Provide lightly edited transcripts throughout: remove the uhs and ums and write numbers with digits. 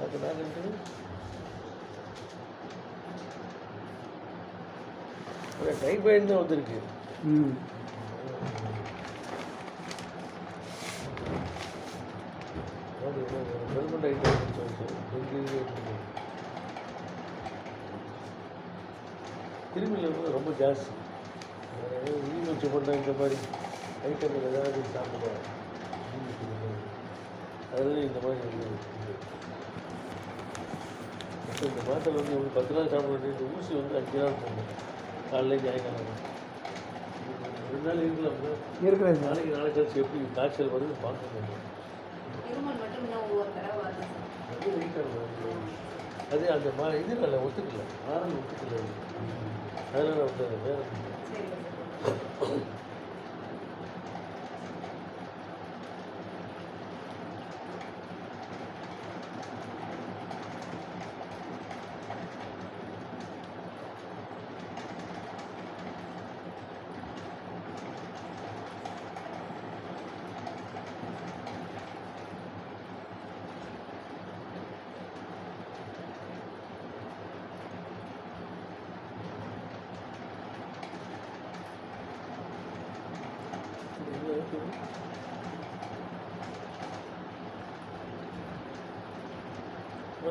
அது நான் டைபாய்டு தான் வந்திருக்கு. கவர்மெண்ட் ஐட்டம் கிருமிகள் வந்து ரொம்ப ஜாஸ்தி. ஈமச்சு பண்ண இந்த மாதிரி ஐட்டங்கள் ஏதாவது சாப்பிடுவாங்க. அதில் இந்த மாதிரி இந்த மாத்திரை வந்து ஒரு 10 நாள் சாப்பிட வேண்டிய இந்த ஊசி வந்து 5 நாள் போடணும். காலையில் சாயங்காலம் 2 நாள் இருக்கலாம்ல. இருக்கிறது நாளைக்கு கழிச்சு எப்படி காய்ச்சல் வருது பார்க்க வேண்டும். அது அந்த இது இல்லை, ஒத்துக்கல, ஆரம்பி ஒத்துக்கல. அதனால் வந்து வேறு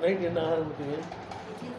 நைட் என்ன ஆரம்பிட்டீங்க?